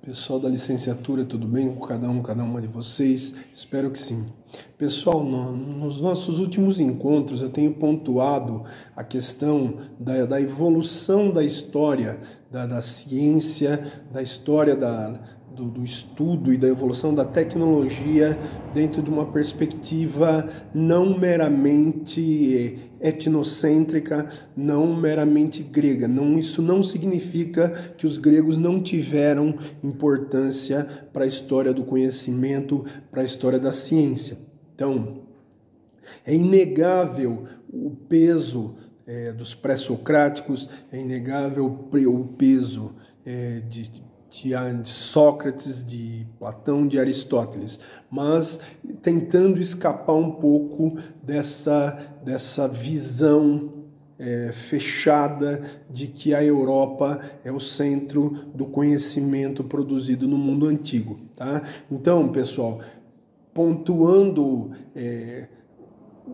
Pessoal da licenciatura, tudo bem com cada uma de vocês? Espero que sim. Pessoal, nos nossos últimos encontros eu tenho pontuado a questão da evolução da história, da ciência, da história do estudo e da evolução da tecnologia dentro de uma perspectiva não meramente etnocêntrica, não meramente grega. Isso não significa que os gregos não tiveram importância para a história do conhecimento, para a história da ciência. Então, é inegável o peso dos pré-socráticos, é inegável o peso de Sócrates, de Platão, de Aristóteles, mas tentando escapar um pouco dessa visão fechada de que a Europa é o centro do conhecimento produzido no mundo antigo, tá? Então, pessoal, pontuando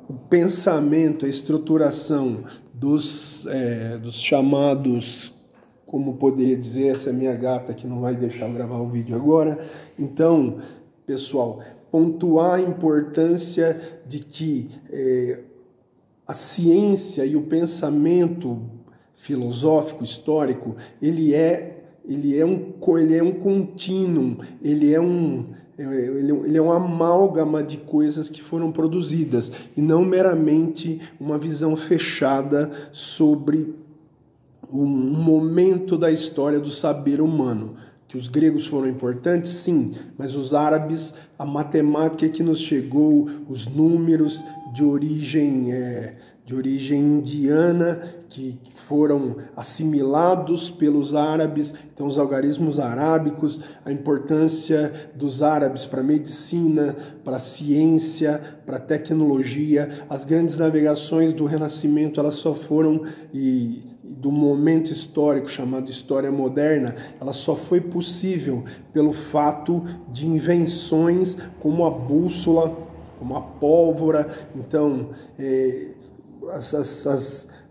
o pensamento, a estruturação dos chamados, como poderia dizer, essa é minha gata que não vai deixar eu gravar o vídeo agora. Então, pessoal, pontuar a importância de que a ciência e o pensamento filosófico, histórico, ele é um contínuo, ele é uma amálgama de coisas que foram produzidas e não meramente uma visão fechada sobre um momento da história do saber humano. Que os gregos foram importantes, sim, mas os árabes, a matemática que nos chegou, os números de origem indiana que foram assimilados pelos árabes, então os algarismos arábicos, a importância dos árabes para a medicina, para a ciência, para a tecnologia, as grandes navegações do Renascimento, elas só foram, e do momento histórico chamado História Moderna, ela só foi possível pelo fato de invenções como a bússola, como a pólvora. Então,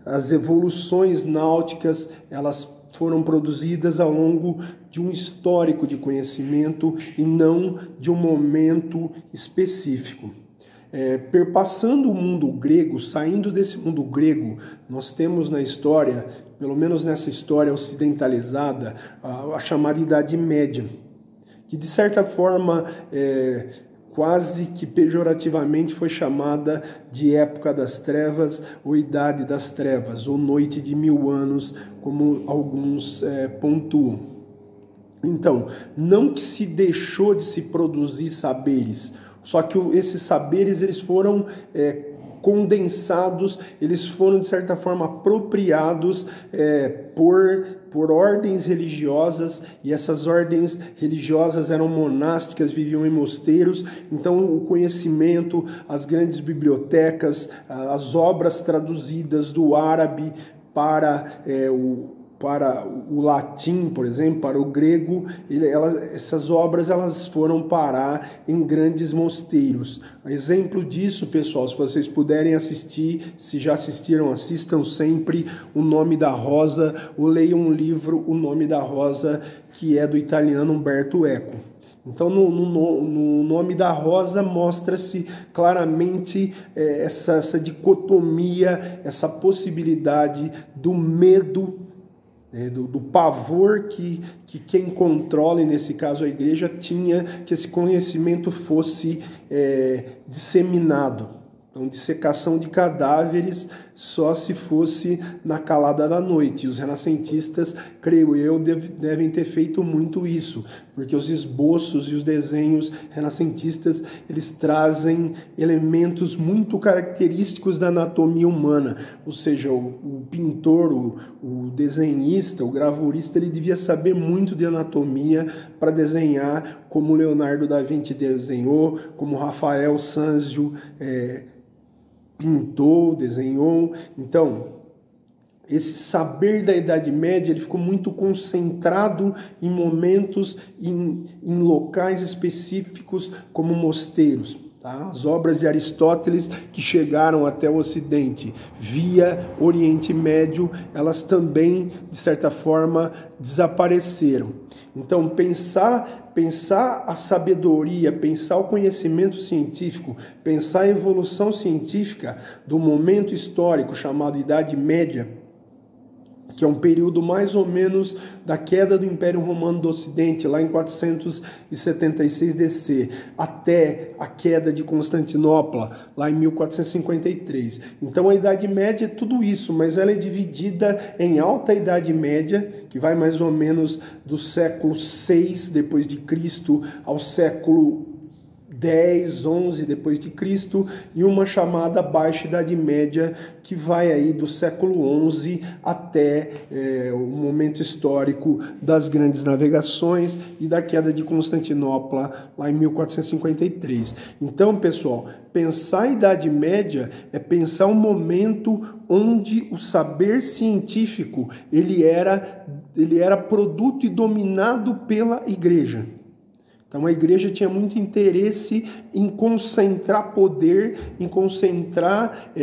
as evoluções náuticas, elas foram produzidas ao longo de um histórico de conhecimento e não de um momento específico. Perpassando o mundo grego, saindo desse mundo grego, nós temos na história, pelo menos nessa história ocidentalizada, a chamada Idade Média, que de certa forma quase que pejorativamente foi chamada de Época das Trevas, ou Idade das Trevas, ou Noite de 1000 anos, como alguns pontuam. Então, não que se deixou de se produzir saberes, só que esses saberes eles foram condensados, eles foram de certa forma apropriados por ordens religiosas, e essas ordens religiosas eram monásticas, viviam em mosteiros. Então o conhecimento, as grandes bibliotecas, as obras traduzidas do árabe para o latim, por exemplo, para o grego, essas obras elas foram parar em grandes mosteiros. Exemplo disso, pessoal, se vocês puderem assistir, se já assistiram, assistam sempre O Nome da Rosa, ou leiam um livro, O Nome da Rosa, que é do italiano Umberto Eco. Então, no Nome da Rosa mostra-se claramente essa dicotomia, essa possibilidade do medo, do pavor que quem controla, e nesse caso a igreja, tinha que esse conhecimento fosse disseminado. Então, dissecação de cadáveres só se fosse na calada da noite. E os renascentistas, creio eu, devem ter feito muito isso, porque os esboços e os desenhos renascentistas, eles trazem elementos muito característicos da anatomia humana. Ou seja, o pintor, o desenhista, o gravurista, ele devia saber muito de anatomia para desenhar como Leonardo da Vinci desenhou, como Rafael Sanzio pintou, desenhou. Então, esse saber da Idade Média ele ficou muito concentrado em momentos, em locais específicos como mosteiros. Tá? As obras de Aristóteles que chegaram até o Ocidente via Oriente Médio, elas também, de certa forma, desapareceram. Então, pensar a sabedoria, pensar o conhecimento científico, pensar a evolução científica do momento histórico chamado Idade Média, que é um período mais ou menos da queda do Império Romano do Ocidente, lá em 476 DC, até a queda de Constantinopla, lá em 1453. Então a Idade Média é tudo isso, mas ela é dividida em Alta Idade Média, que vai mais ou menos do século VI depois de Cristo ao século 10, 11 depois de Cristo, e uma chamada Baixa Idade Média, que vai aí do século 11 até o momento histórico das grandes navegações e da queda de Constantinopla, lá em 1453. Então, pessoal, pensar a Idade Média é pensar um momento onde o saber científico ele era produto e dominado pela Igreja. Então a igreja tinha muito interesse em concentrar poder, em concentrar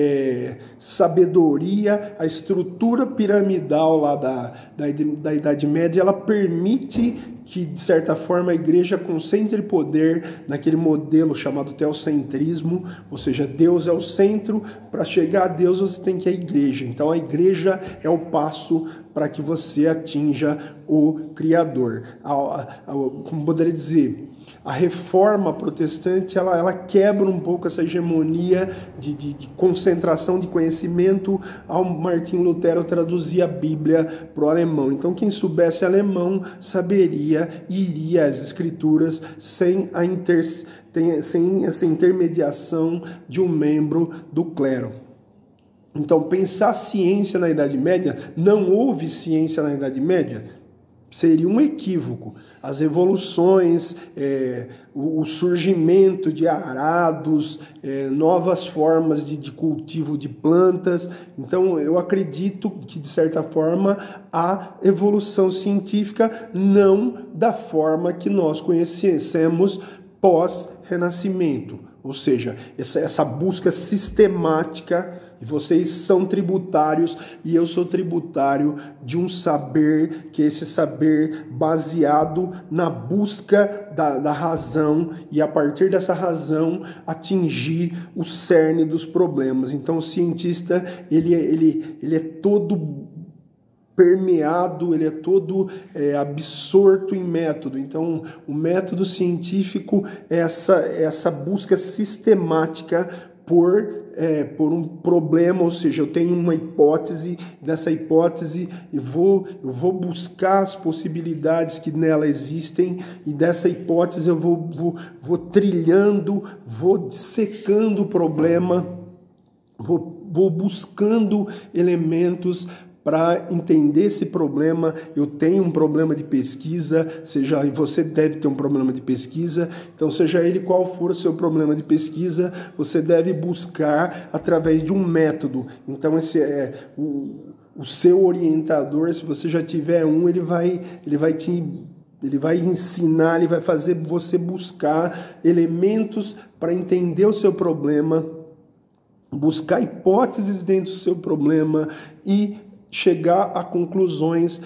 sabedoria. A estrutura piramidal lá da Idade Média, ela permite que, de certa forma, a igreja concentre poder naquele modelo chamado teocentrismo, ou seja, Deus é o centro. Para chegar a Deus você tem que ir à igreja. Então a igreja é o passo para que você atinja o Criador. Como poderia dizer, a reforma protestante ela quebra um pouco essa hegemonia de concentração de conhecimento. Ao Martim Lutero traduzir a Bíblia para o alemão. Então quem soubesse alemão saberia e iria às Escrituras sem essa intermediação de um membro do clero. Então, pensar ciência na Idade Média, não houve ciência na Idade Média, seria um equívoco. As evoluções, o surgimento de arados, novas formas de cultivo de plantas. Então, eu acredito que, de certa forma, a evolução científica não da forma que nós conhecemos pós-Renascimento. Ou seja, essa busca sistemática. E vocês são tributários e eu sou tributário de um saber, que é esse saber baseado na busca da razão e a partir dessa razão atingir o cerne dos problemas. Então o cientista ele é todo permeado, ele é todo absorto em método. Então o método científico é essa busca sistemática por um problema, ou seja, eu tenho uma hipótese, dessa hipótese eu vou buscar as possibilidades que nela existem e dessa hipótese eu vou trilhando, vou dissecando o problema, vou buscando elementos para entender esse problema. Eu tenho um problema de pesquisa, você deve ter um problema de pesquisa, então seja ele qual for o seu problema de pesquisa, você deve buscar através de um método. Então esse é o seu orientador. Se você já tiver um, ele vai ensinar, ele vai fazer você buscar elementos para entender o seu problema, buscar hipóteses dentro do seu problema e chegar a conclusões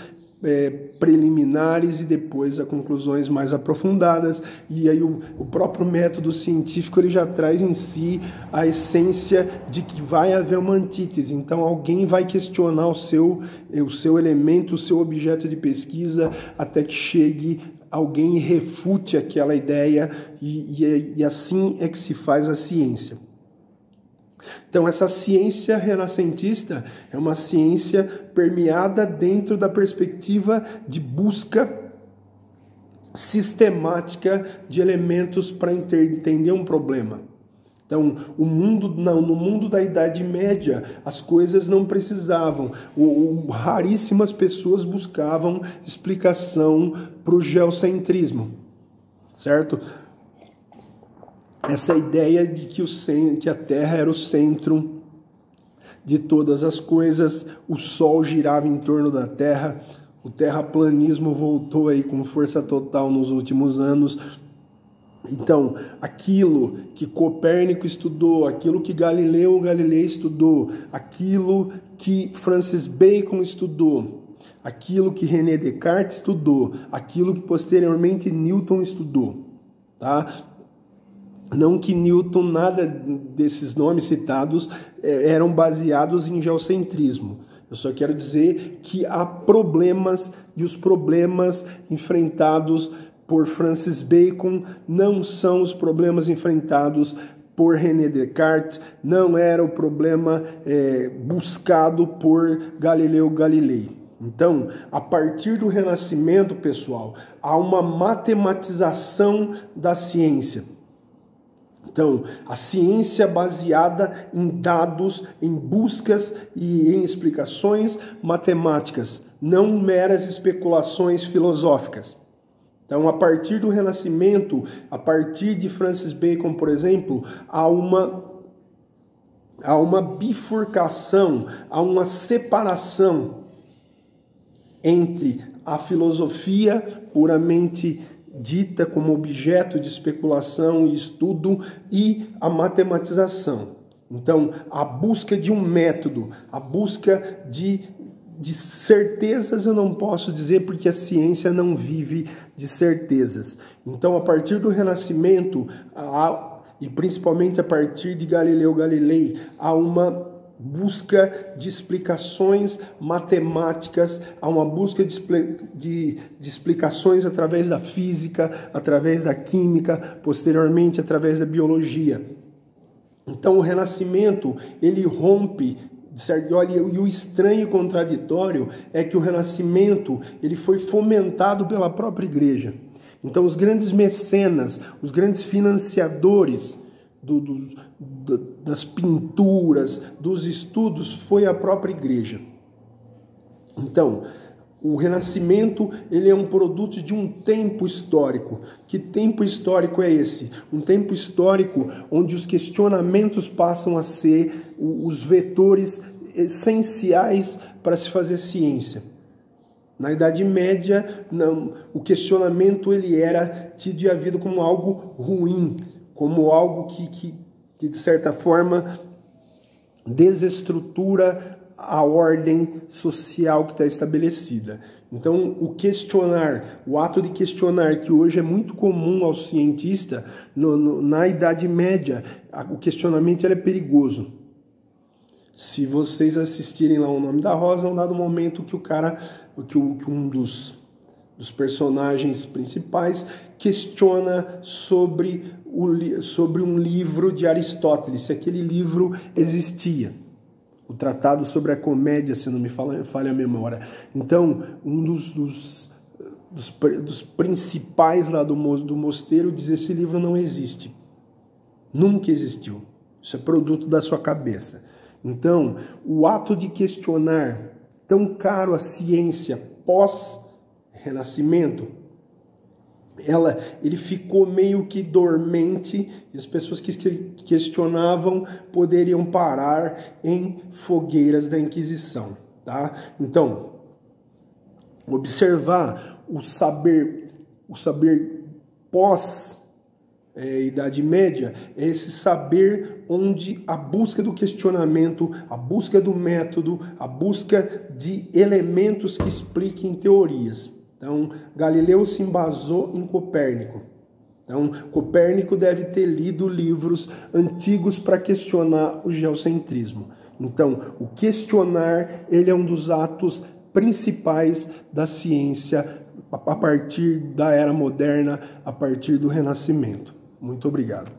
preliminares e depois a conclusões mais aprofundadas. E aí o próprio método científico ele já traz em si a essência de que vai haver uma antítese. Então alguém vai questionar o seu elemento, o seu objeto de pesquisa, até que chegue alguém e refute aquela ideia, e assim é que se faz a ciência. Então essa ciência renascentista é uma ciência permeada dentro da perspectiva de busca sistemática de elementos para entender um problema. Então, no mundo da Idade Média, as coisas não precisavam, raríssimas pessoas buscavam explicação para o geocentrismo, certo? Essa ideia de que a Terra era o centro de todas as coisas, o Sol girava em torno da Terra, o terraplanismo voltou aí com força total nos últimos anos. Então, aquilo que Copérnico estudou, aquilo que Galileu Galilei estudou, aquilo que Francis Bacon estudou, aquilo que René Descartes estudou, aquilo que posteriormente Newton estudou, tá? Não que Newton, nada desses nomes citados eram baseados em geocentrismo. Eu só quero dizer que há problemas, e os problemas enfrentados por Francis Bacon não são os problemas enfrentados por René Descartes, não era o problema buscado por Galileu Galilei. Então, a partir do Renascimento, pessoal, há uma matematização da ciência. Então, a ciência baseada em dados, em buscas e em explicações matemáticas, não meras especulações filosóficas. Então, a partir do Renascimento, a partir de Francis Bacon, por exemplo, há uma bifurcação, há uma separação entre a filosofia puramente dita como objeto de especulação e estudo e a matematização. Então, a busca de um método, a busca de certezas eu não posso dizer porque a ciência não vive de certezas. Então, a partir do Renascimento, e principalmente a partir de Galileu Galilei, há uma busca de explicações matemáticas, há uma busca de explicações através da física, através da química, posteriormente através da biologia. Então, o Renascimento, ele rompe. Olha, e o estranho e contraditório é que o Renascimento ele foi fomentado pela própria igreja. Então, os grandes mecenas, os grandes financiadores das pinturas, dos estudos, foi a própria igreja. Então, o Renascimento ele é um produto de um tempo histórico. Que tempo histórico é esse? Um tempo histórico onde os questionamentos passam a ser os vetores essenciais para se fazer ciência. Na Idade Média, não, o questionamento ele era tido e havido como algo ruim, como algo que de certa forma desestrutura a ordem social que está estabelecida. Então, o questionar, o ato de questionar, que hoje é muito comum ao cientista, na Idade Média, o questionamento ele é perigoso. Se vocês assistirem lá O Nome da Rosa, é um dado momento que um dos personagens principais questiona sobre um livro de Aristóteles, se aquele livro existia. O Tratado sobre a Comédia, se não me falha a memória. Então, um dos principais lá do mosteiro diz: esse livro não existe. Nunca existiu. Isso é produto da sua cabeça. Então, o ato de questionar, tão caro à ciência pós-Renascimento, ele ficou meio que dormente, e as pessoas que questionavam poderiam parar em fogueiras da Inquisição, tá? Então, observar o saber pós-Idade Média é esse saber onde a busca do questionamento, a busca do método, a busca de elementos que expliquem teorias. Então, Galileu se embasou em Copérnico. Então, Copérnico deve ter lido livros antigos para questionar o geocentrismo. Então, o questionar, ele é um dos atos principais da ciência a partir da Era Moderna, a partir do Renascimento. Muito obrigado.